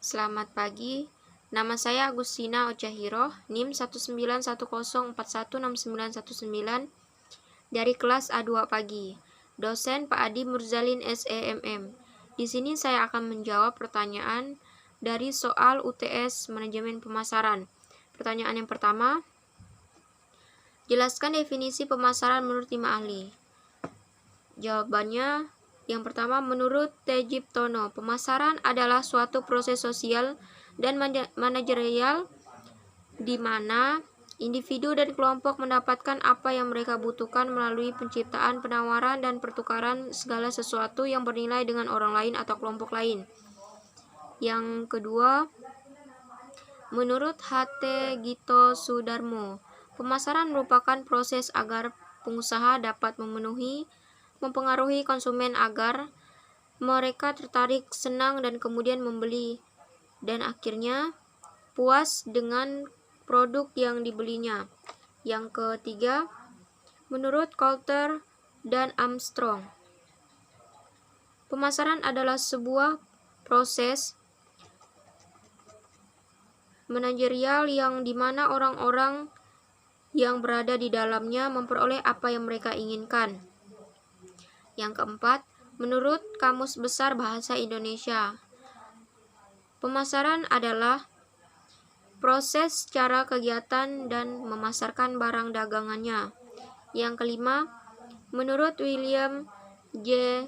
Selamat pagi, nama saya Agustina Ocahiro, NIM 19104169199 dari kelas A2 pagi. Dosen Pak Adi Murzalin SEMM. Di sini saya akan menjawab pertanyaan dari soal UTS Manajemen Pemasaran. Pertanyaan yang pertama, jelaskan definisi pemasaran menurut 5 ahli. Jawabannya, yang pertama, menurut Tejiptono, pemasaran adalah suatu proses sosial dan manajerial di mana individu dan kelompok mendapatkan apa yang mereka butuhkan melalui penciptaan, penawaran, dan pertukaran segala sesuatu yang bernilai dengan orang lain atau kelompok lain. Yang kedua, menurut H.T. Gito Sudarmo, pemasaran merupakan proses agar pengusaha dapat mempengaruhi konsumen agar mereka tertarik, senang, dan kemudian membeli, dan akhirnya puas dengan produk yang dibelinya. Yang ketiga, menurut Coulter dan Armstrong, pemasaran adalah sebuah proses manajerial yang dimana orang-orang yang berada di dalamnya memperoleh apa yang mereka inginkan. Yang keempat, menurut Kamus Besar Bahasa Indonesia, pemasaran adalah proses cara kegiatan dan memasarkan barang dagangannya. Yang kelima, menurut William J.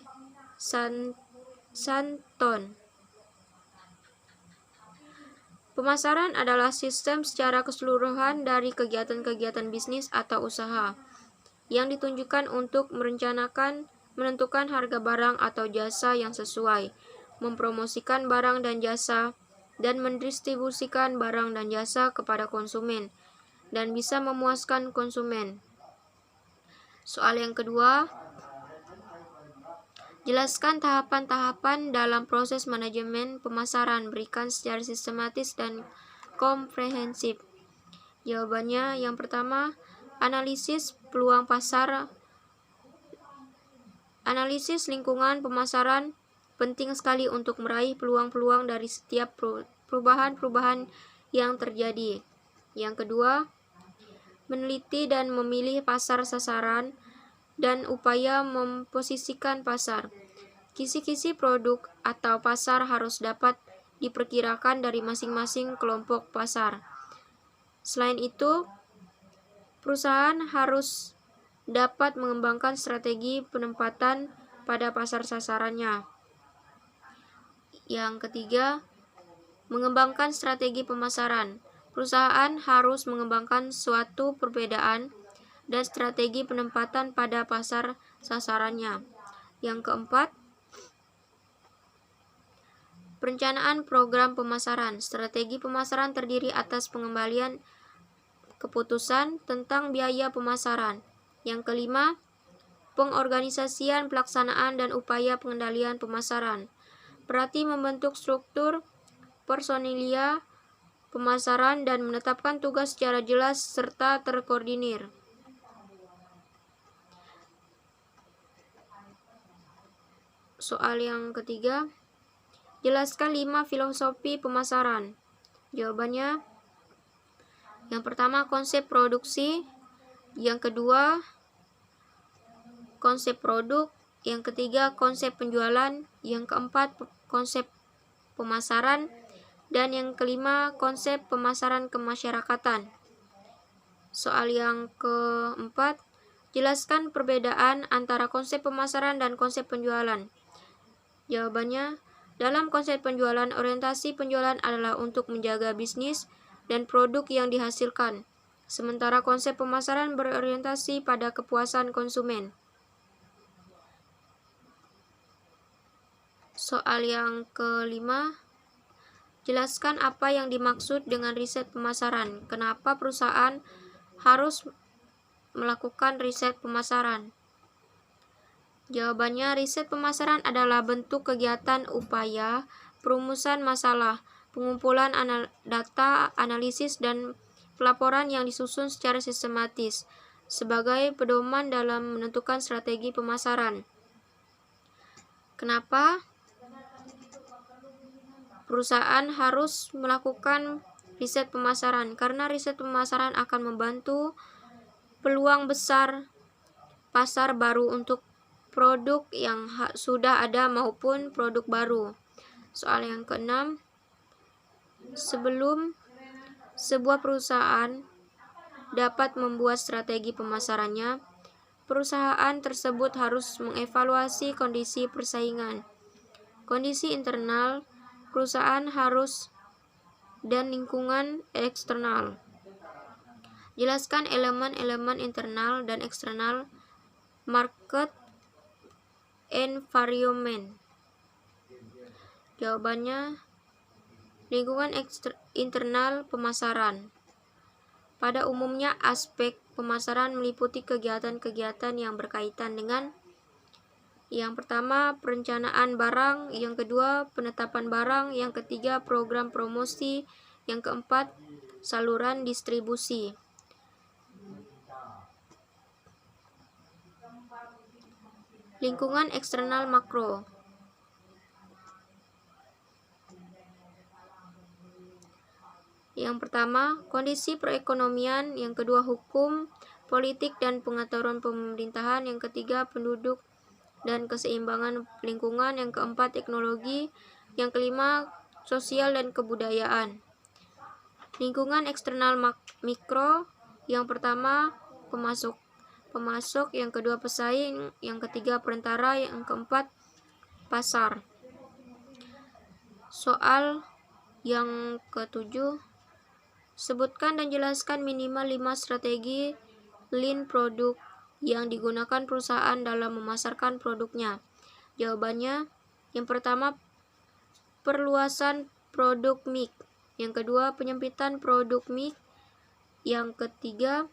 Sandton, pemasaran adalah sistem secara keseluruhan dari kegiatan-kegiatan bisnis atau usaha yang ditunjukkan untuk menentukan harga barang atau jasa yang sesuai, mempromosikan barang dan jasa, dan mendistribusikan barang dan jasa kepada konsumen, dan bisa memuaskan konsumen. Soal yang kedua, jelaskan tahapan-tahapan dalam proses manajemen pemasaran, berikan secara sistematis dan komprehensif. Jawabannya, yang pertama, analisis peluang pasar. Analisis lingkungan pemasaran penting sekali untuk meraih peluang-peluang dari setiap perubahan-perubahan yang terjadi. Yang kedua, meneliti dan memilih pasar sasaran dan upaya memposisikan pasar. Kisi-kisi produk atau pasar harus dapat diperkirakan dari masing-masing kelompok pasar. Selain itu, perusahaan harus dapat mengembangkan strategi penempatan pada pasar sasarannya. Yang ketiga, mengembangkan strategi pemasaran. Perusahaan harus mengembangkan suatu perbedaan dan strategi penempatan pada pasar sasarannya. Yang keempat, perencanaan program pemasaran. Strategi pemasaran terdiri atas pengembalian keputusan tentang biaya pemasaran. Yang kelima, pengorganisasian, pelaksanaan, dan upaya pengendalian pemasaran. Berarti membentuk struktur personilia pemasaran dan menetapkan tugas secara jelas serta terkoordinir. Soal yang ketiga, jelaskan 5 filosofi pemasaran. Jawabannya, yang pertama, konsep produksi. Yang kedua, konsep produk. Yang ketiga, konsep penjualan. Yang keempat, konsep pemasaran. Dan yang kelima, konsep pemasaran kemasyarakatan. Soal yang keempat, jelaskan perbedaan antara konsep pemasaran dan konsep penjualan. Jawabannya, dalam konsep penjualan, orientasi penjualan adalah untuk menjaga bisnis dan produk yang dihasilkan. Sementara konsep pemasaran berorientasi pada kepuasan konsumen. Soal yang kelima, jelaskan apa yang dimaksud dengan riset pemasaran. Kenapa perusahaan harus melakukan riset pemasaran? Jawabannya, riset pemasaran adalah bentuk kegiatan upaya perumusan masalah, pengumpulan data, analisis, dan pelaporan yang disusun secara sistematis sebagai pedoman dalam menentukan strategi pemasaran. Kenapa? Perusahaan harus melakukan riset pemasaran karena riset pemasaran akan membantu peluang besar pasar baru untuk produk yang sudah ada maupun produk baru. Soal yang keenam, sebelum sebuah perusahaan dapat membuat strategi pemasarannya, perusahaan tersebut harus mengevaluasi kondisi persaingan, kondisi internal perusahaan dan lingkungan eksternal. Jelaskan elemen-elemen internal dan eksternal market environment. Jawabannya, lingkungan internal pemasaran. Pada umumnya, aspek pemasaran meliputi kegiatan-kegiatan yang berkaitan dengan yang pertama, perencanaan barang, yang kedua, penetapan barang, yang ketiga, program promosi, yang keempat, saluran distribusi. Lingkungan eksternal makro. Yang pertama, kondisi perekonomian, yang kedua, hukum, politik dan pengaturan pemerintahan, yang ketiga, penduduk dan keseimbangan lingkungan, yang keempat, teknologi, yang kelima, sosial dan kebudayaan. Lingkungan eksternal mikro, yang pertama, pemasok, yang kedua, pesaing, yang ketiga, perantara, yang keempat, pasar. Soal yang ketujuh, sebutkan dan jelaskan minimal 5 strategi lean produk yang digunakan perusahaan dalam memasarkan produknya. Jawabannya, yang pertama, perluasan produk mix, yang kedua, penyempitan produk mix, yang ketiga,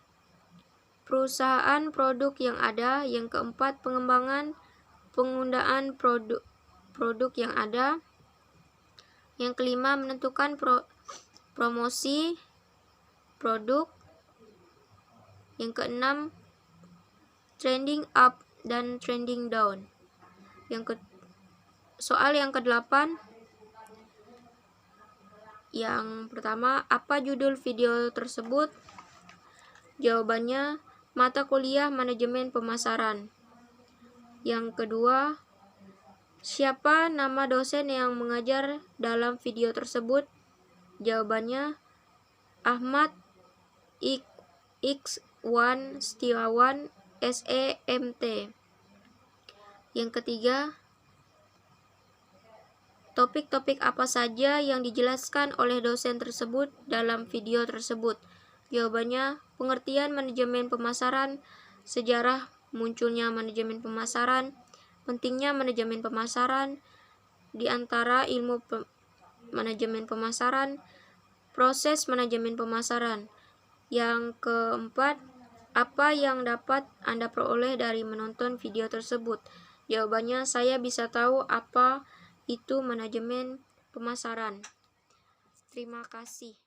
perusahaan produk yang ada, yang keempat, pengembangan penggunaan produk yang ada, yang kelima, menentukan promosi produk, yang keenam, trending up dan trending down. Soal yang kedelapan, yang pertama, apa judul video tersebut? Jawabannya, mata kuliah manajemen pemasaran. Yang kedua, siapa nama dosen yang mengajar dalam video tersebut? Jawabannya, Ahmad Ikhwan Setiawan, SEMT. Yang ketiga, topik-topik apa saja yang dijelaskan oleh dosen tersebut dalam video tersebut? Jawabannya, pengertian manajemen pemasaran, sejarah munculnya manajemen pemasaran, pentingnya manajemen pemasaran, di antara ilmu manajemen pemasaran, proses manajemen pemasaran. Yang keempat, apa yang dapat Anda peroleh dari menonton video tersebut? Jawabannya, saya bisa tahu apa itu manajemen pemasaran. Terima kasih.